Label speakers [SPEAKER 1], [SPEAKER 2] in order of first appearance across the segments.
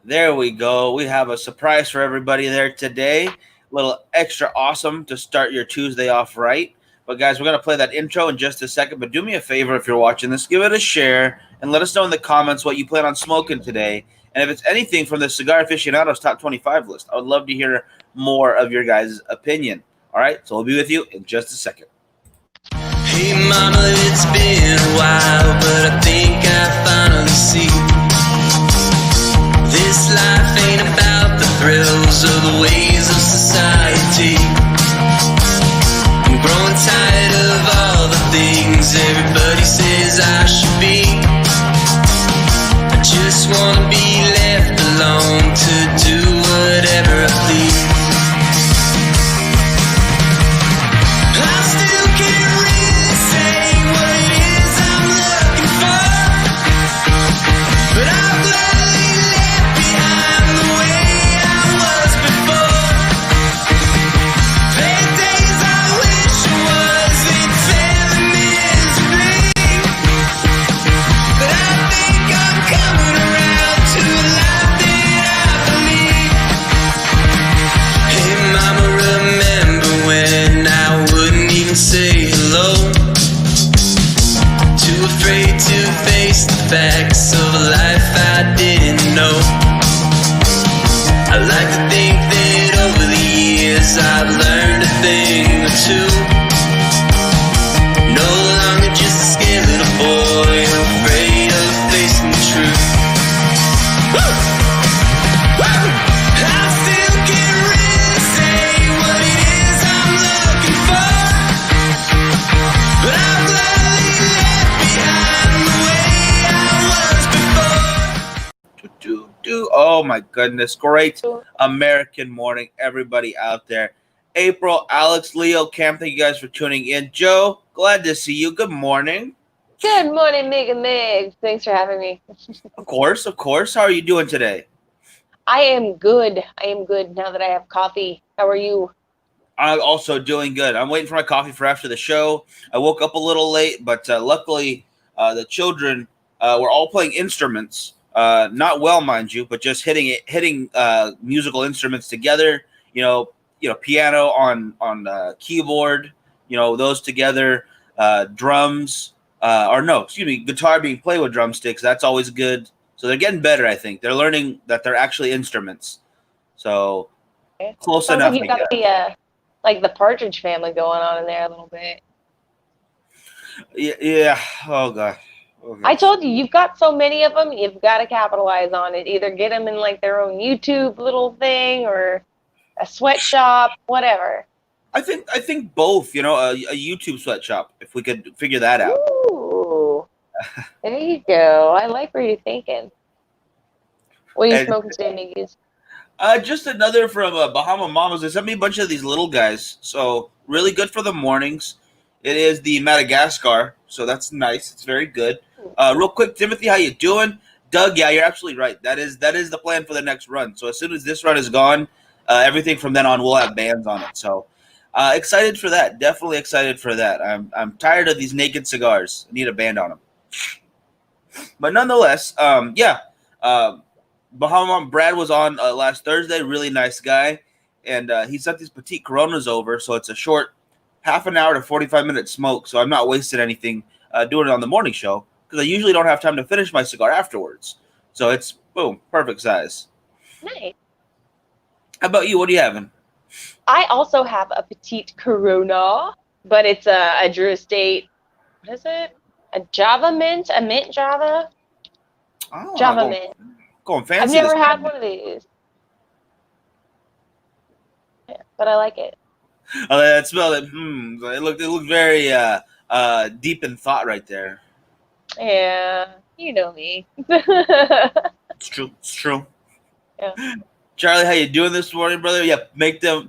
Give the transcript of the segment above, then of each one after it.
[SPEAKER 1] There we go. We have a surprise for everybody there today. A little extra awesome to start your Tuesday off right. But guys, we're gonna play that intro in just a second. But do me a favor if you're watching this, give it a share and let us know in the comments what you plan on smoking today. And if it's anything from the Cigar Aficionados Top 25 list, I would love to hear more of your guys' opinion. All right, so we'll be with you in just a second.
[SPEAKER 2] Hey mama, it's been a while, but I think I finally see this life ain't about the thrills or the ways of society. I'm growing tired of all the things everybody says I should be. I just wanna be left alone to do whatever I please. I still can't really say what it is I'm looking for, but I'm gladly left behind the way I was before. There are days I wish I wasn't failing miserably, but I think I'm coming around to a life that I believe. Hey mama, remember when I wouldn't even say hello? Too afraid to face the facts of a life I didn't know. I like to think that over the years I've learned a thing or two. No longer just a scared little boy afraid of facing the truth. Woo! Woo! I still can't really say what it is I'm looking for, but I'm gladly left behind the way I was before.
[SPEAKER 1] Oh my goodness. Great American morning, everybody out there. April, Alex, Leo, Cam, thank you guys for tuning in. Joe, glad to see you. Good morning.
[SPEAKER 3] Good morning, Meg and Meg. Thanks for having me.
[SPEAKER 1] Of course, of course. How are you doing today?
[SPEAKER 3] I am good. I am good now that I have coffee. How are you?
[SPEAKER 1] I'm also doing good. I'm waiting for my coffee for after the show. I woke up a little late, but luckily the children were all playing instruments. Not well, mind you, but just hitting musical instruments together. Piano on keyboard. Those together. Drums, guitar being played with drumsticks. That's always good. So they're getting better. I think they're learning that they're actually instruments. So close
[SPEAKER 3] Sounds
[SPEAKER 1] enough.
[SPEAKER 3] like you got the Partridge Family going on in there a little bit.
[SPEAKER 1] Yeah. Oh god.
[SPEAKER 3] I told you, you've got so many of them, you've got to capitalize on it. Either get them in their own YouTube little thing or a sweatshop, whatever.
[SPEAKER 1] I think both. A YouTube sweatshop. If we could figure that out.
[SPEAKER 3] Ooh, there you go. I like where you're thinking. What are you smoking today, Miggies?
[SPEAKER 1] Just another from Bahama Mamas. They sent me a bunch of these little guys. So really good for the mornings. It is the Madagascar, so that's nice. It's very good. Real quick, Timothy, how you doing? Doug, yeah, you're absolutely right. That is the plan for the next run. So as soon as this run is gone, everything from then on will have bands on it. So excited for that. Definitely excited for that. I'm tired of these naked cigars. I need a band on them. But nonetheless, Bahama Brad was on last Thursday. Really nice guy, and he sent these petite Coronas over, so it's a short half an hour to 45-minute smoke. So I'm not wasting anything doing it on the morning show because I usually don't have time to finish my cigar afterwards. So it's boom, perfect size.
[SPEAKER 3] Nice.
[SPEAKER 1] How about you? What are you having?
[SPEAKER 3] I also have a petite Corona, but it's a Drew Estate. What is it? A Java mint? A mint Java?
[SPEAKER 1] Oh,
[SPEAKER 3] Java mint.
[SPEAKER 1] Going fancy.
[SPEAKER 3] I've never had one of these. Yeah, but I like it.
[SPEAKER 1] Oh, that smell. It looked very deep in thought right there.
[SPEAKER 3] Yeah, you know me.
[SPEAKER 1] It's true.
[SPEAKER 3] Yeah.
[SPEAKER 1] Charlie, how you doing this morning, brother? Yeah,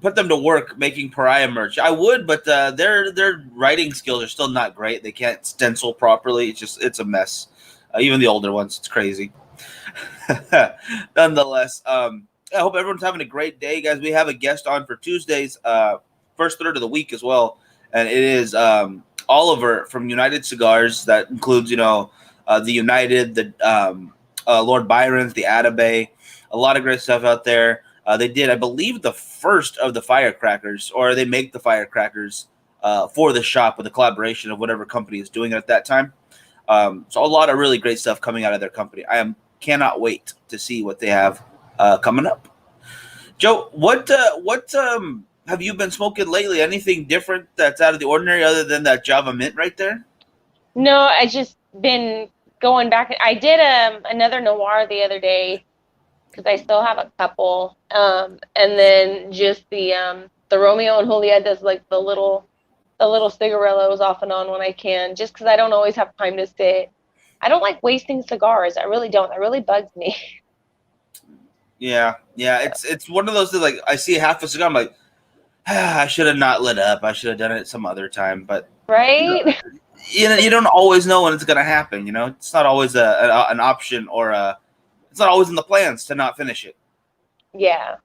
[SPEAKER 1] put them to work making Pariah merch. I would, but their writing skills are still not great. They can't stencil properly. It's a mess. Even the older ones, it's crazy. Nonetheless, I hope everyone's having a great day, guys. We have a guest on for Tuesday's first third of the week as well, and it is Oliver from United Cigars. That includes, the United, the Lord Byron's, the Atabey, a lot of great stuff out there. They did, I believe, the first of the firecrackers, or they make the firecrackers for the shop with a collaboration of whatever company is doing it at that time. So a lot of really great stuff coming out of their company. Cannot wait to see what they have coming up. Joe, what have you been smoking lately? Anything different that's out of the ordinary other than that Java Mint right there?
[SPEAKER 3] No, I just been going back. I did another Noir the other day because I still have a couple. And then just the Romeo and Juliet does like the little cigarillos off and on when I can, just because I don't always have time to sit. I don't like wasting cigars. I really don't. That really bugs me.
[SPEAKER 1] Yeah. It's one of those that, like, I see half a cigar, I'm like, I should have not lit up. I should have done it some other time. But
[SPEAKER 3] Right?
[SPEAKER 1] you don't always know when it's going to happen. It's not always an option, or it's not always in the plans to not finish it.
[SPEAKER 3] Yeah.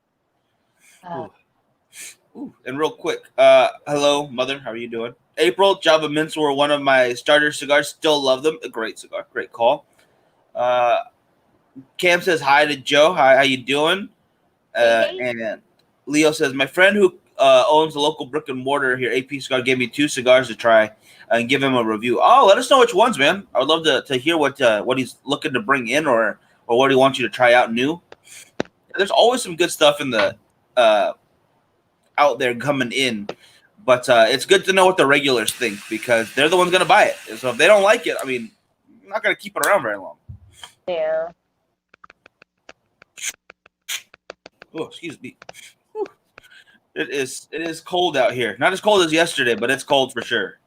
[SPEAKER 1] Ooh, and real quick, hello, Mother. How are you doing? April, Java Mints were one of my starter cigars. Still love them. A great cigar. Great call. Cam says hi to Joe. Hi, how you doing? And Leo says, my friend who owns a local brick and mortar here, AP Cigar, gave me 2 cigars to try and give him a review. Oh, let us know which ones, man. I would love to hear what he's looking to bring in, or what he wants you to try out new. There's always some good stuff in the out there coming in, but it's good to know what the regulars think, because they're the ones going to buy it. So if they don't like it, I mean, I'm not going to keep it around very long.
[SPEAKER 3] Yeah.
[SPEAKER 1] Oh, excuse me. Whew. It is cold out here. Not as cold as yesterday, but it's cold for sure.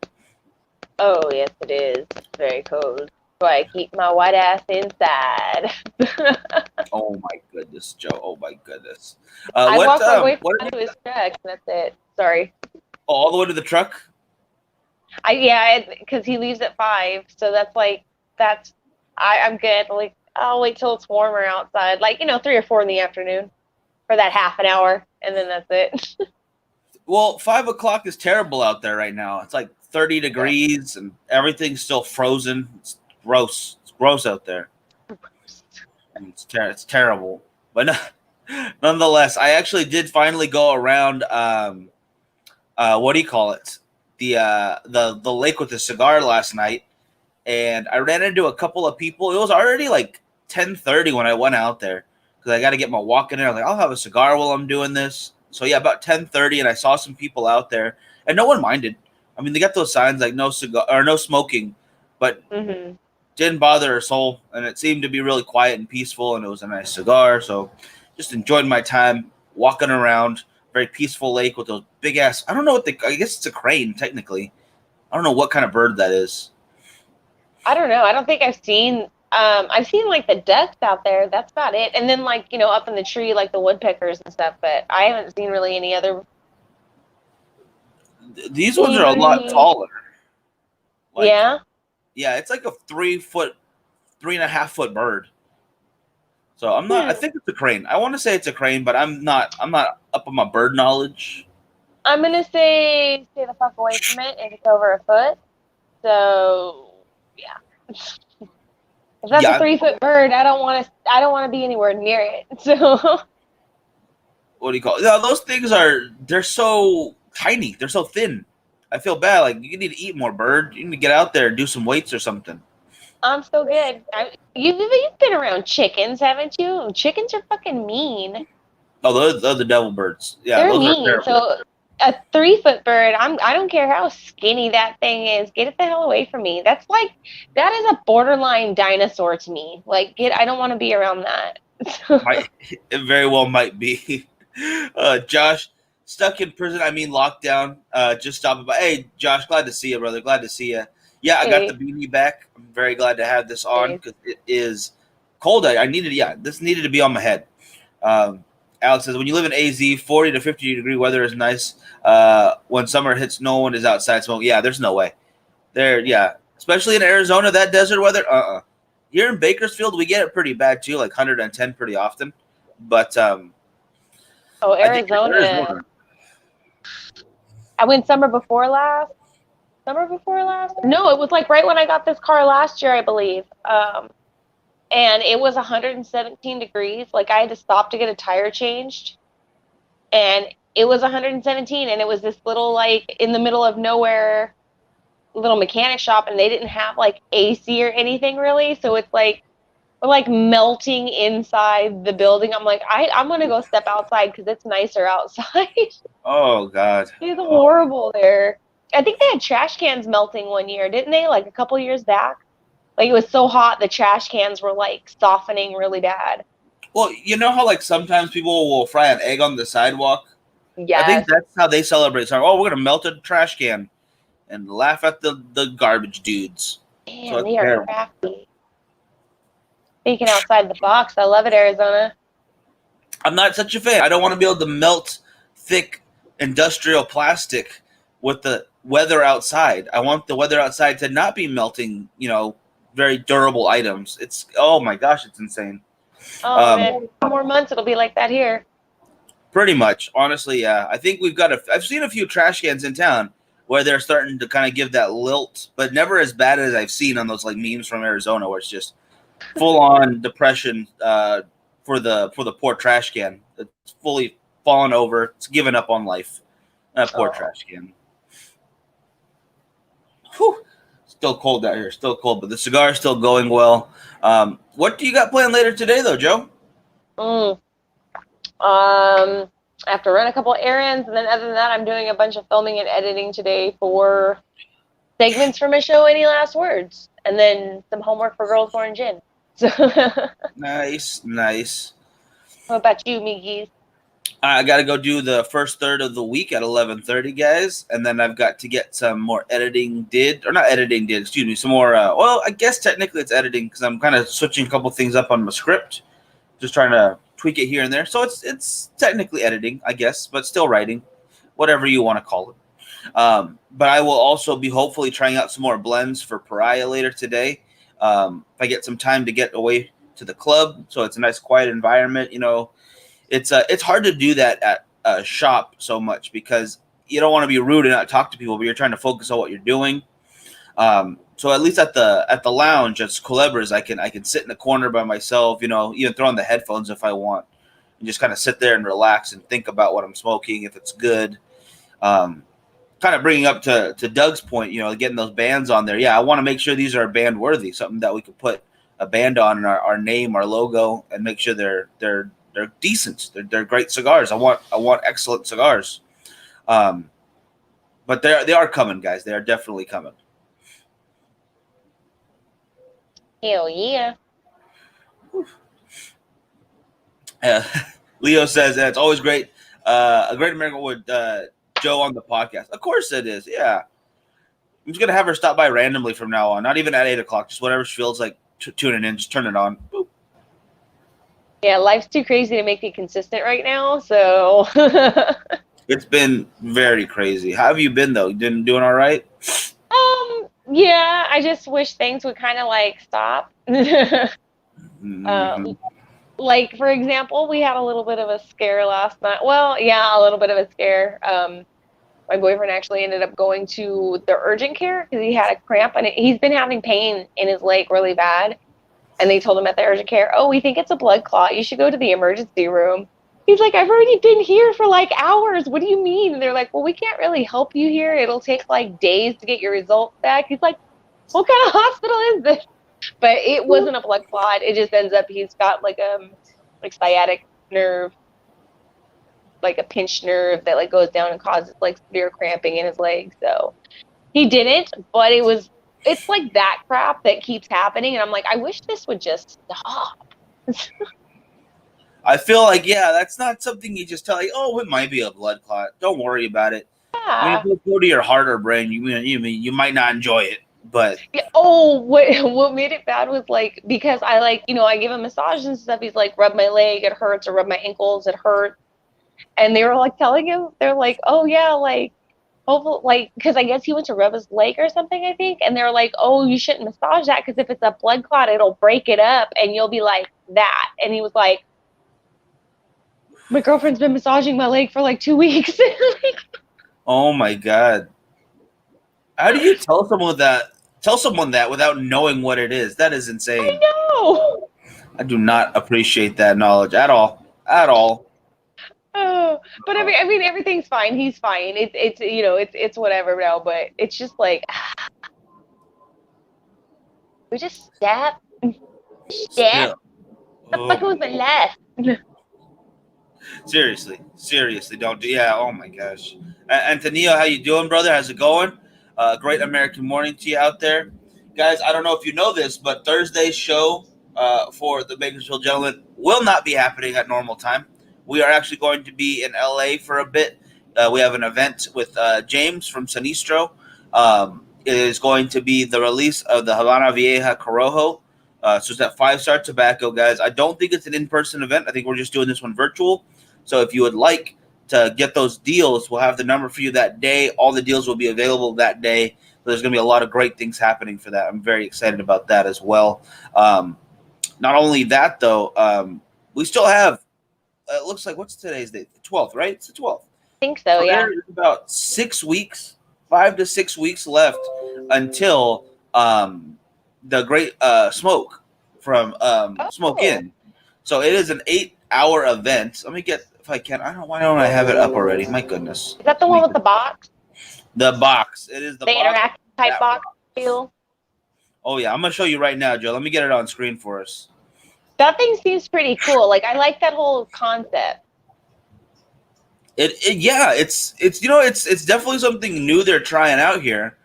[SPEAKER 3] Oh, yes, it is. It's very cold. So I keep my white ass inside.
[SPEAKER 1] Oh my goodness, Joe. Oh my goodness.
[SPEAKER 3] I walk my way to his truck, and that's it. Sorry.
[SPEAKER 1] All the way to the truck?
[SPEAKER 3] Because he leaves at 5, so I'm good. Like, I'll wait till it's warmer outside, 3 or 4 in the afternoon for that half an hour, and then that's it.
[SPEAKER 1] Well, 5 o'clock is terrible out there right now. It's like 30 degrees and everything's still frozen. It's gross. It's gross out there. And it's terrible. But nonetheless, I actually did finally go around what do you call it? The lake with the cigar last night, and I ran into a couple of people. It was already like 10:30 when I went out there, because I got to get my walk in there. I was like, I'll have a cigar while I'm doing this. So yeah, about 10:30, and I saw some people out there, and no one minded. I mean, they got those signs like no cigar or no smoking, but didn't bother a soul, and it seemed to be really quiet and peaceful, and it was a nice cigar. So just enjoyed my time walking around. Very peaceful lake with those big ass. I don't know I guess it's a crane technically. I don't know what kind of bird that is.
[SPEAKER 3] I don't know. I don't think I've seen like the ducks out there. That's about it. And then up in the tree, like the woodpeckers and stuff. But I haven't seen really any other.
[SPEAKER 1] These ones are a lot taller.
[SPEAKER 3] Yeah.
[SPEAKER 1] Yeah, it's like a 3.5 foot bird. So I'm not. I think it's a crane. I want to say it's a crane, but I'm not up on my bird knowledge.
[SPEAKER 3] I'm gonna say stay the fuck away from it if it's over a foot. So yeah. If that's a 3-foot bird, I don't want to be anywhere near it. So.
[SPEAKER 1] What do you call it? No, those things they're so tiny. They're so thin. I feel bad. Like, you need to eat more, bird. You need to get out there and do some weights or something.
[SPEAKER 3] I'm so good. You've been around chickens, haven't you? Chickens are fucking mean.
[SPEAKER 1] Oh, those are the devil birds. Yeah,
[SPEAKER 3] they're
[SPEAKER 1] those
[SPEAKER 3] mean.
[SPEAKER 1] Are
[SPEAKER 3] so a 3-foot bird, I don't care how skinny that thing is. Get it the hell away from me. That is a borderline dinosaur to me. I don't want to be around that.
[SPEAKER 1] It very well might be. Josh, stuck in prison. I mean, lockdown. Just stopping by. Hey, Josh, glad to see you, brother. Glad to see you. Yeah, I got the beanie back. I'm very glad to have this on because it is cold. This needed to be on my head. Alex says, when you live in AZ, 40 to 50 degree weather is nice. When summer hits, no one is outside smoking. Yeah, there's no way. Especially in Arizona, that desert weather. Here in Bakersfield, we get it pretty bad too, like 110 pretty often. But
[SPEAKER 3] Arizona. I went summer before last. No, it was right when I got this car last year, I believe. and it was 117 degrees. Like, I had to stop to get a tire changed, and it was 117, and it was this little, like, in the middle of nowhere little mechanic shop, and they didn't have, like, AC or anything really, so it's like we're like melting inside the building. I'm like, I'm gonna go step outside because it's nicer outside.
[SPEAKER 1] Oh God.
[SPEAKER 3] It's horrible there. I think they had trash cans melting one year, didn't they? Like a couple years back. Like, it was so hot, the trash cans were like softening really bad.
[SPEAKER 1] Well, you know how like sometimes people will fry an egg on the sidewalk.
[SPEAKER 3] Yes.
[SPEAKER 1] I think that's how they celebrate. So, oh, we're gonna melt a trash can and laugh at the garbage dudes.
[SPEAKER 3] Man,
[SPEAKER 1] So it's
[SPEAKER 3] they are
[SPEAKER 1] terrible.
[SPEAKER 3] crafty. Thinking outside the box. I love it, Arizona.
[SPEAKER 1] I'm not such a fan. I don't want to be able to melt thick industrial plastic with the weather outside. I want the weather outside to not be melting, very durable items. It's, oh my gosh, it's insane.
[SPEAKER 3] Oh, man. 4 more months, it'll be like that here.
[SPEAKER 1] Pretty much. Honestly, yeah. I think I've seen a few trash cans in town where they're starting to kind of give that lilt, but never as bad as I've seen on those like memes from Arizona where it's just full on depression for the poor trash can. It's fully fallen over. It's given up on life. That poor trash can. Whew. Still cold out here. Still cold, but the cigar is still going well. What do you got planned later today, though, Joe?
[SPEAKER 3] I have to run a couple errands, and then other than that, I'm doing a bunch of filming and editing today for segments from a show. Any last words? And then some homework for Girls Born Gin. So,
[SPEAKER 1] Nice.
[SPEAKER 3] what about you, Miggies?
[SPEAKER 1] I got to go do the first third of the week at 11:30, guys, and then I've got to get some more some more. Well, I guess technically it's editing because I'm kind of switching a couple things up on my script, just trying to tweak it here and there. So it's technically editing, I guess, but still writing, whatever you want to call it. But I will also be hopefully trying out some more blends for Pariah later today. If I get some time to get away to the club, so it's a nice quiet environment, It's hard to do that at a shop so much because you don't want to be rude and not talk to people, but you're trying to focus on what you're doing. So at least at the lounge at Culebras, I can sit in the corner by myself, even throw on the headphones if I want, and just kind of sit there and relax and think about what I'm smoking, if it's good. Kind of bringing up to Doug's point, getting those bands on there. Yeah, I want to make sure these are band worthy, something that we could put a band on and our name, our logo, and make sure they're decent. They're great cigars. I want excellent cigars. But they are coming, guys. They are definitely coming.
[SPEAKER 3] Hell yeah.
[SPEAKER 1] Leo says that it's always great. A great American with Joe on the podcast. Of course it is. Yeah. I'm just going to have her stop by randomly from now on. Not even at 8 o'clock. Just whatever she feels like tuning in. Just turn it on. Boop.
[SPEAKER 3] Yeah, life's too crazy to make me consistent right now, so.
[SPEAKER 1] It's been very crazy. How have you been, though? You been doing all right?
[SPEAKER 3] Yeah, I just wish things would kind of like stop. Like, for example, we had a little bit of a scare last night. Well, yeah, a little bit of a scare. My boyfriend actually ended up going to the urgent care because he had a cramp, and he's been having pain in his leg really bad. And they told him at the urgent care, oh, we think it's a blood clot. You should go to the emergency room. He's like, I've already been here for like hours. What do you mean? And they're like, well, we can't really help you here. It'll take like days to get your results back. He's like, what kind of hospital is this? But it wasn't a blood clot. It just ends up he's got like sciatic nerve, like a pinched nerve that like goes down and causes like severe cramping in his leg. So he didn't, but it's like that crap that keeps happening. And I'm like, I wish this would just stop.
[SPEAKER 1] I feel like, yeah, that's not something you just tell, like, oh, it might be a blood clot. Don't worry about it.
[SPEAKER 3] Yeah.
[SPEAKER 1] When you go to your heart or brain, you might not enjoy it, but.
[SPEAKER 3] Oh, what made it bad was like, because I like, I give him massage and stuff. He's like, rub my leg, it hurts, or rub my ankles, it hurts. And they were like telling him, they're like, oh yeah, like, hopefully, like, because I guess he went to rub his leg or something, I think. And they were like, oh, you shouldn't massage that because if it's a blood clot, it'll break it up and you'll be like that. And he was like, my girlfriend's been massaging my leg for like 2 weeks.
[SPEAKER 1] Oh my God. How do you tell someone that without knowing what it is? That is insane.
[SPEAKER 3] I know.
[SPEAKER 1] I do not appreciate that knowledge at all. At all.
[SPEAKER 3] Oh, but I mean, everything's fine. He's fine. It's it's whatever now. But it's just like we just step.
[SPEAKER 1] Still.
[SPEAKER 3] The
[SPEAKER 1] Oh
[SPEAKER 3] fuck
[SPEAKER 1] my
[SPEAKER 3] was the left?
[SPEAKER 1] Seriously, don't do. Yeah. Oh my gosh. Antonio, how you doing, brother? How's it going? Great American morning to you out there, guys. I don't know if you know this, but Thursday's show for the Bakersfield Gentlemen will not be happening at normal time. We are actually going to be in LA for a bit. We have an event with James from Sinistro. It is going to be the release of the Havana Vieja Corojo. So it's that 5-star tobacco, guys. I don't think it's an in-person event. I think we're just doing this one virtual. So if you would like to get those deals, we'll have the number for you that day. All the deals will be available that day. So there's going to be a lot of great things happening for that. I'm very excited about that as well. Not only that, though, we still have, it looks like, what's today's date? The 12th, right? It's the 12th.
[SPEAKER 3] I think so, yeah.
[SPEAKER 1] There's about 6 weeks, 5 to 6 weeks left until the great smoke from Smoke Inn. So it is an 8-hour event. Let me get, if I can. Why don't I have it up already? My goodness.
[SPEAKER 3] Is that the one with the box?
[SPEAKER 1] The box. It is the box.
[SPEAKER 3] Interactive type box feel.
[SPEAKER 1] Oh yeah, I'm gonna show you right now, Joe. Let me get it on screen for us.
[SPEAKER 3] That thing seems pretty cool. Like, I like that whole concept.
[SPEAKER 1] It's definitely something new they're trying out here.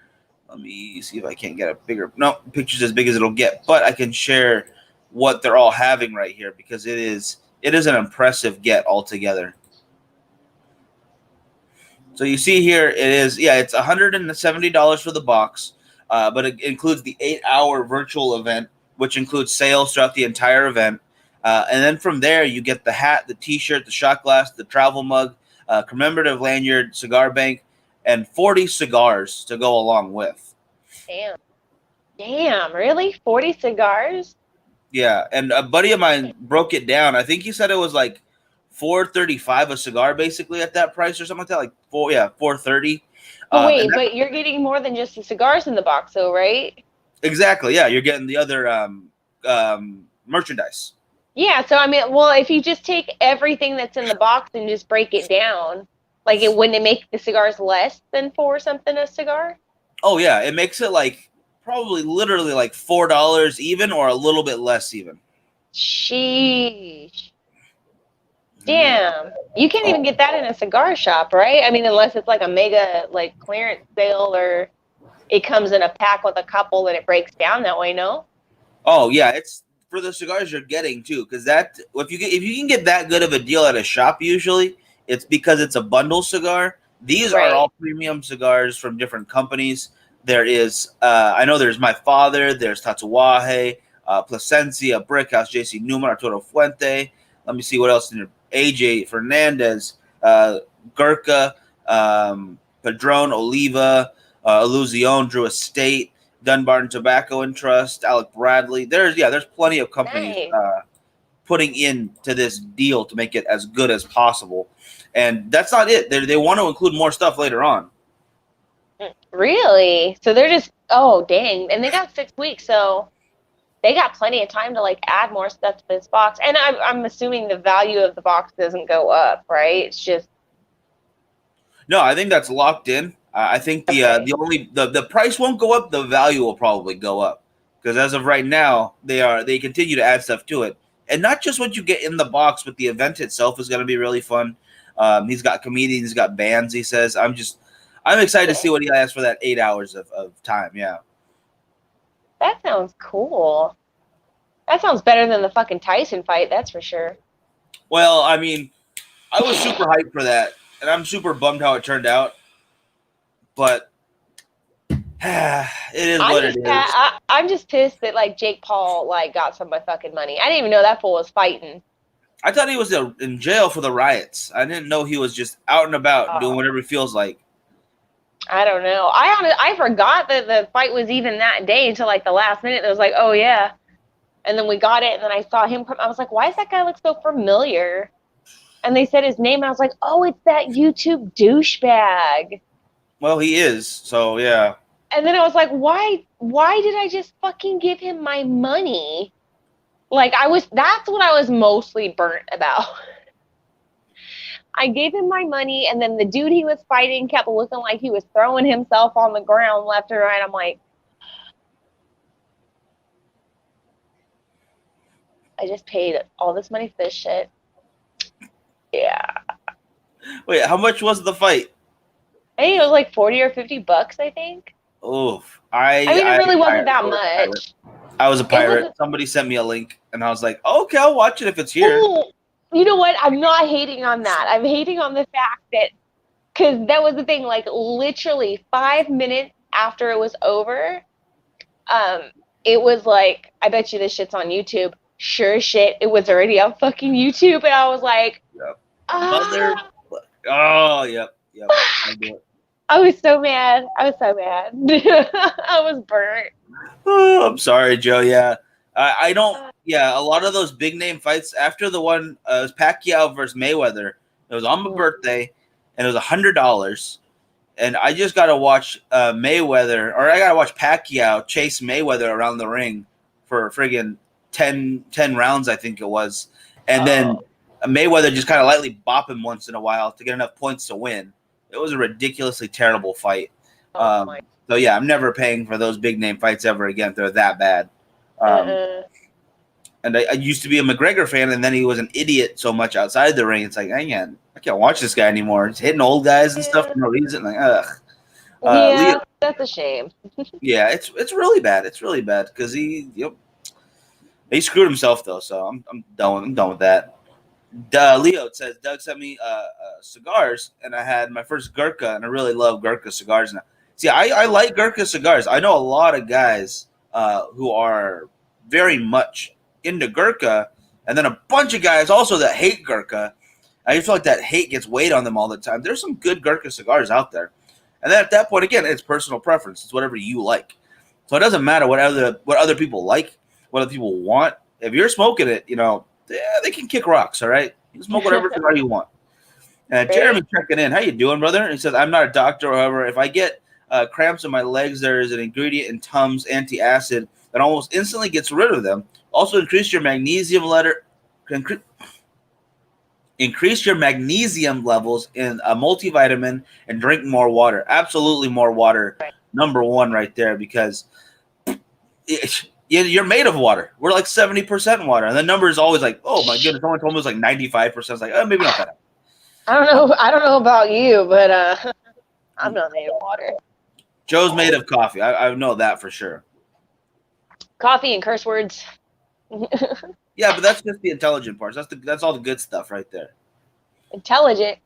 [SPEAKER 1] Let me see if I can't get a bigger pictures as big as it'll get, but I can share what they're all having right here because it is an impressive get altogether. So you see here it's $170 for the box, but it includes the 8-hour virtual event, which includes sales throughout the entire event. And then from there, you get the hat, the T-shirt, the shot glass, the travel mug, commemorative lanyard, cigar bank, and 40 cigars to go along with.
[SPEAKER 3] Damn, really? 40 cigars?
[SPEAKER 1] Yeah, and a buddy of mine broke it down. I think he said it was like $4.35 a cigar, basically at that price or something like that. Like $4.30.
[SPEAKER 3] But wait, but you're getting more than just the cigars in the box, though, right?
[SPEAKER 1] Exactly. Yeah, you're getting the other merchandise.
[SPEAKER 3] Yeah. So I mean, well, if you just take everything that's in the box and just break it down, like, wouldn't it make the cigars less than $4 something a cigar?
[SPEAKER 1] Oh yeah, it makes it like probably literally like $4 even, or a little bit less even.
[SPEAKER 3] Sheesh. Damn. You can't even get that in a cigar shop, right? I mean, unless it's like a mega like clearance sale, or it comes in a pack with a couple and it breaks down that way, no?
[SPEAKER 1] Oh yeah, it's for the cigars you're getting too, because that if you can get that good of a deal at a shop, usually it's because it's a bundle cigar. These are all premium cigars from different companies. There is, I know there's My Father, there's Tatuaje, Plasencia, Brickhouse, JC Newman, Arturo Fuente. Let me see what else in there. AJ Fernandez, Gurkha, Padron, Oliva, Illusion, Drew Estate, Dunbarton Tobacco and Trust, Alec Bradley. There's plenty of companies putting into this deal to make it as good as possible. And that's not it. They want to include more stuff later on.
[SPEAKER 3] Really? So they're just, oh, dang. And they got 6 weeks, so they got plenty of time to, like, add more stuff to this box. And I'm assuming the value of the box doesn't go up, right? It's just...
[SPEAKER 1] No, I think that's locked in. I think the price won't go up. The value will probably go up. Because as of right now, they continue to add stuff to it. And not just what you get in the box, but the event itself is going to be really fun. He's got comedians, he's got bands, he says. I'm excited to see what he has for that 8 hours of time, yeah.
[SPEAKER 3] That sounds cool. That sounds better than the fucking Tyson fight, that's for sure.
[SPEAKER 1] Well, I mean, I was super hyped for that, and I'm super bummed how it turned out. But it is what it is.
[SPEAKER 3] I'm just pissed that, like, Jake Paul, like, got some of my fucking money. I didn't even know that fool was fighting.
[SPEAKER 1] I thought he was in jail for the riots. I didn't know he was just out and about doing whatever he feels like.
[SPEAKER 3] I don't know. I forgot that the fight was even that day until, like, the last minute. It was like, oh, yeah. And then we got it, and then I saw him come. I was like, why does that guy look so familiar? And they said his name, and I was like, oh, it's that YouTube douchebag.
[SPEAKER 1] Well, he is, so yeah.
[SPEAKER 3] And then I was like, why did I just fucking give him my money? Like that's what I was mostly burnt about. I gave him my money, and then the dude he was fighting kept looking like he was throwing himself on the ground left and right. I'm like, I just paid all this money for this shit. Yeah.
[SPEAKER 1] Wait, how much was the fight?
[SPEAKER 3] I think it was like 40 or $50, I think.
[SPEAKER 1] Oof.
[SPEAKER 3] I mean, it really wasn't that much.
[SPEAKER 1] I was a pirate.
[SPEAKER 3] wasn't-
[SPEAKER 1] Somebody sent me a link, and I was like, okay, I'll watch it if it's here.
[SPEAKER 3] Oh, you know what? I'm not hating on that. I'm hating on the fact that, because that was the thing, like literally 5 minutes after it was over, it was like, I bet you this shit's on YouTube. Sure as shit, it was already on fucking YouTube, and I was like,
[SPEAKER 1] Yep.
[SPEAKER 3] ah.
[SPEAKER 1] Oh, yep. I do it.
[SPEAKER 3] I was so mad. I was burnt.
[SPEAKER 1] Oh, I'm sorry, Joe. Yeah. I don't. Yeah, a lot of those big name fights after the one was Pacquiao versus Mayweather. It was on my birthday, and it was $100. And I just got to watch Mayweather, or I got to watch Pacquiao chase Mayweather around the ring for friggin' 10 rounds, I think it was. And then Mayweather just kind of lightly bop him once in a while to get enough points to win. It was a ridiculously terrible fight. So, yeah, I'm never paying for those big name fights ever again. They're that bad. And I used to be a McGregor fan, and then he was an idiot so much outside the ring. It's like, I can't watch this guy anymore. He's hitting old guys and stuff for no reason. Like, ugh.
[SPEAKER 3] Yeah, that's a shame.
[SPEAKER 1] Yeah, it's really bad. It's really bad because he screwed himself though. So I'm done with that. Leo says Doug sent me cigars, and I had my first Gurkha, and I really love Gurkha cigars now. See, I like Gurkha cigars. I know a lot of guys who are very much into Gurkha, and then a bunch of guys also that hate Gurkha. I just feel like that hate gets weighed on them all the time. There's some good Gurkha cigars out there, and then at that point, again, it's personal preference. It's whatever you like. So it doesn't matter what other people like, what other people want. If you're smoking it, they can kick rocks. All right, you can smoke whatever cigar you want. Jeremy checking in. How you doing, brother? He says, I'm not a doctor. However, if I get cramps in my legs, there is an ingredient in Tums antacid that almost instantly gets rid of them. Also, increase your magnesium levels in a multivitamin and drink more water. Absolutely more water. Right. Number one right there, because you're made of water. We're like 70% water. And the number is always like, oh my goodness, someone told me it was like 95%. It's like, maybe not that.
[SPEAKER 3] I don't know about you, but I'm not made of water.
[SPEAKER 1] Joe's made of coffee. I know that for sure. Coffee
[SPEAKER 3] and curse words.
[SPEAKER 1] Yeah, but that's just the intelligent parts. That's all the good stuff right there.
[SPEAKER 3] Intelligent.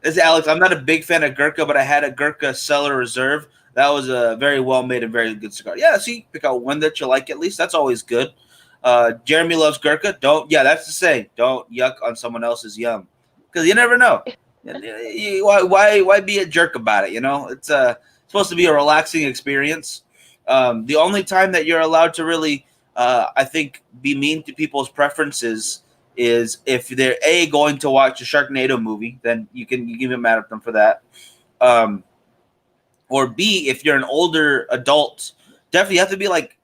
[SPEAKER 1] It's Alex. I'm not a big fan of Gurkha, but I had a Gurkha Cellar Reserve. That was a very well made and very good cigar. Yeah, see, pick out one that you like at least. That's always good. Jeremy loves Gurkha. That's the saying. Don't yuck on someone else's yum, because you never know. Why be a jerk about it? It's supposed to be a relaxing experience. The only time that you're allowed to really, I think, be mean to people's preferences is if they're going to watch a Sharknado movie, then you can get mad at them for that. Or B, if you're an older adult, definitely you have to be like,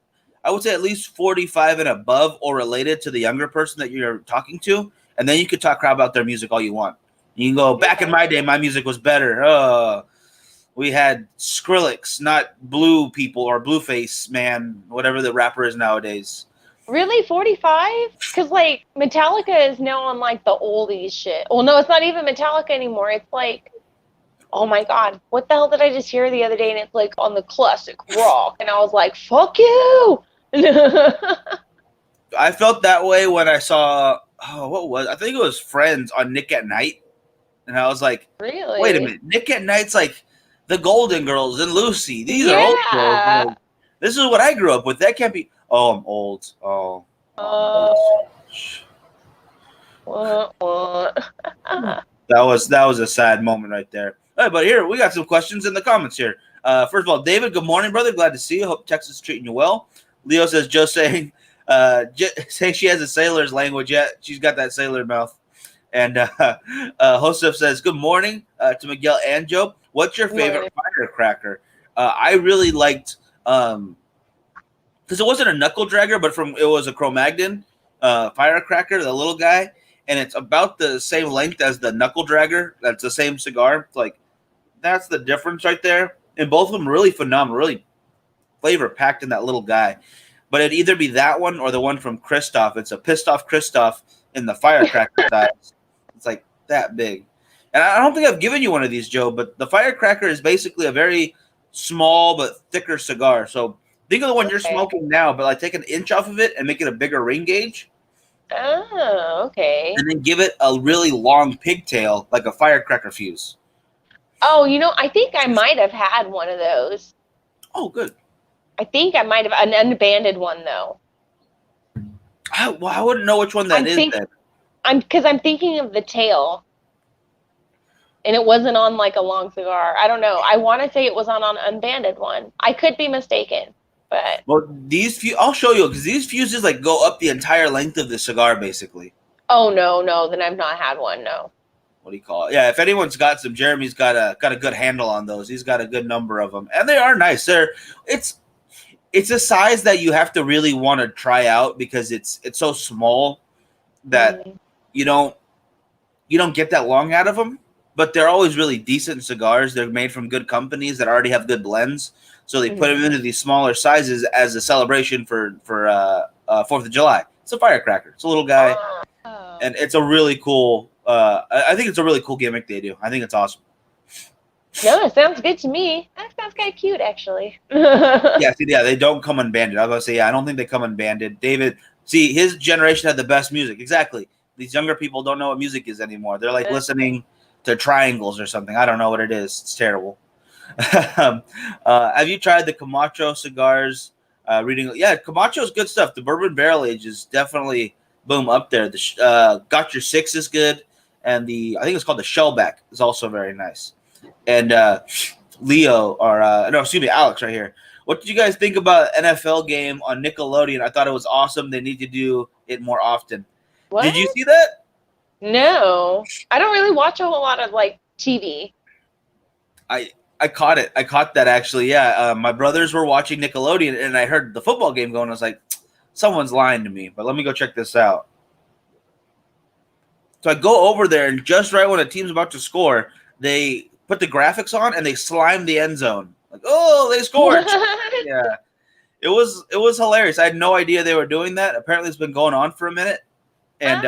[SPEAKER 1] I would say at least 45 and above or related to the younger person that you're talking to, and then you could talk crap about their music all you want. You can go, back in my day, my music was better. We had Skrillex, not Blue People or Blueface, man, whatever the rapper is nowadays.
[SPEAKER 3] Really, 45? Because like Metallica is now on like the oldies shit. Well, no, it's not even Metallica anymore. It's like, oh my god, what the hell did I just hear the other day? And it's like on the classic rock, and I was like, fuck you.
[SPEAKER 1] I felt that way when I saw I think it was Friends on Nick at Night, and I was like,
[SPEAKER 3] really?
[SPEAKER 1] Wait a minute, Nick at Night's like the Golden Girls and Lucy. These are old girls. This is what I grew up with. That can't be. Oh, I'm old. Oh.
[SPEAKER 3] What?
[SPEAKER 1] That was a sad moment right there. All right, but here we got some questions in the comments here. First of all, David, good morning, brother. Glad to see you. Hope Texas is treating you well. Leo says, Joe saying she has a sailor's language yet. She's got that sailor mouth. And Joseph says, good morning to Miguel and Joe. What's your favorite firecracker? I really liked because it wasn't a knuckle dragger, but it was a Cro-Magnon firecracker, the little guy, and it's about the same length as the knuckle dragger. That's the same cigar. It's like that's the difference right there. And both of them really phenomenal, really flavor packed in that little guy. But it'd either be that one or the one from Christoph. It's a pissed off Christoph in the firecracker size. It's like that big. And I don't think I've given you one of these, Joe, but the firecracker is basically a very small but thicker cigar. So think of the one you're smoking now, but like take an inch off of it and make it a bigger ring gauge.
[SPEAKER 3] Oh, okay.
[SPEAKER 1] And then give it a really long pigtail, like a firecracker fuse.
[SPEAKER 3] Oh, I think I might have had one of those.
[SPEAKER 1] Oh, good.
[SPEAKER 3] I think I might have an unbanded one though.
[SPEAKER 1] I wouldn't know which one that is.
[SPEAKER 3] Because I'm thinking of the tail, and it wasn't on like a long cigar. I don't know. I want to say it was on an unbanded one. I could be mistaken, but
[SPEAKER 1] I'll show you because these fuses like go up the entire length of the cigar, basically.
[SPEAKER 3] Oh no, then I've not had one. No.
[SPEAKER 1] What do you call it? Yeah, if anyone's got some, Jeremy's got a good handle on those. He's got a good number of them, and they are nice. It's a size that you have to really want to try out because it's so small that you don't get that long out of them. But they're always really decent cigars. They're made from good companies that already have good blends, so they put them into these smaller sizes as a celebration for 4th of July. It's a firecracker. It's a little guy, and it's a really cool. I think it's a really cool gimmick they do. I think it's awesome.
[SPEAKER 3] No, it sounds good to me. That sounds kind of cute, actually.
[SPEAKER 1] Yeah, they don't come unbanded. I was going to say, I don't think they come unbanded. David, his generation had the best music. Exactly. These younger people don't know what music is anymore. They're like listening to triangles or something. I don't know what it is. It's terrible. Have you tried the Camacho cigars? Camacho's good stuff. The bourbon barrel age is definitely up there. The Got Your Six is good. And I think it's called the Shellback is also very nice. And Alex right here. What did you guys think about NFL game on Nickelodeon? I thought it was awesome. They need to do it more often.
[SPEAKER 3] What?
[SPEAKER 1] Did you see that?
[SPEAKER 3] No, I don't really watch a whole lot of like TV.
[SPEAKER 1] I caught it. I caught that actually. Yeah, my brothers were watching Nickelodeon, and I heard the football game going. I was like, someone's lying to me. But let me go check this out. So I go over there, and just right when a team's about to score, they put the graphics on and they slime the end zone. Like, oh, they scored! Yeah, it was hilarious. I had no idea they were doing that. Apparently, it's been going on for a minute, and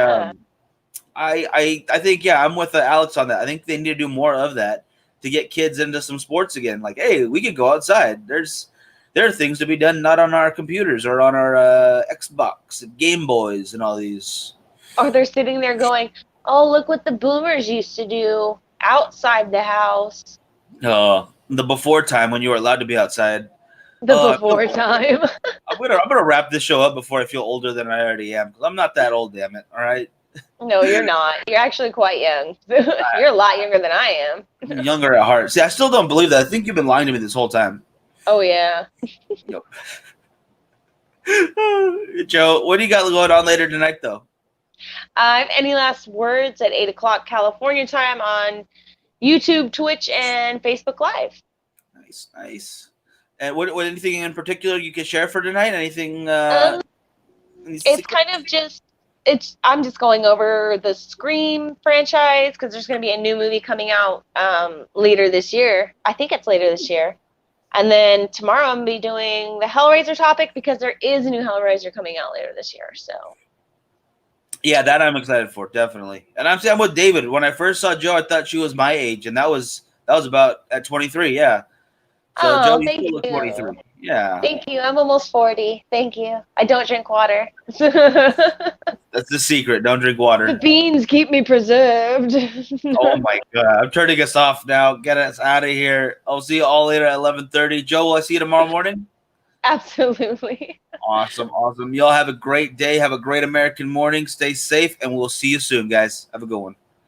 [SPEAKER 1] I think I'm with Alex on that. I think they need to do more of that to get kids into some sports again. Like, hey, we could go outside. There are things to be done not on our computers or on our Xbox and Game Boys and all these.
[SPEAKER 3] Or they're sitting there going, "Oh, look what the boomers used to do outside the house."
[SPEAKER 1] Oh, the before time when you were allowed to be outside.
[SPEAKER 3] Before time.
[SPEAKER 1] I'm gonna wrap this show up before I feel older than I already am because I'm not that old. Damn it! All right.
[SPEAKER 3] No, you're not. You're actually quite young. You're a lot younger than I am.
[SPEAKER 1] Younger at heart. See, I still don't believe that. I think you've been lying to me this whole time.
[SPEAKER 3] Oh yeah.
[SPEAKER 1] Joe, what do you got going on later tonight, though?
[SPEAKER 3] Any last words at 8:00 California time on YouTube, Twitch, and Facebook Live?
[SPEAKER 1] Nice. And what anything in particular you can share for tonight? Anything?
[SPEAKER 3] It's kind of just I'm just going over the Scream franchise because there's going to be a new movie coming out later this year. I think it's later this year. And then tomorrow I'm going to be doing the Hellraiser topic because there is a new Hellraiser coming out later this year. So.
[SPEAKER 1] Yeah, that I'm excited for, definitely. And I'm with David. When I first saw Joe, I thought she was my age, and that was about at 23. Yeah. So Joe, you still look 23. Yeah.
[SPEAKER 3] Thank you. I'm almost 40. Thank you. I don't drink water.
[SPEAKER 1] That's the secret. Don't drink water.
[SPEAKER 3] The beans keep me preserved.
[SPEAKER 1] Oh my God. I'm turning us off now. Get us out of here. I'll see you all later at 11:30. Joe, will I see you tomorrow morning?
[SPEAKER 3] Absolutely.
[SPEAKER 1] Awesome. Y'all have a great day. Have a great American morning. Stay safe, and we'll see you soon, guys. Have a good one.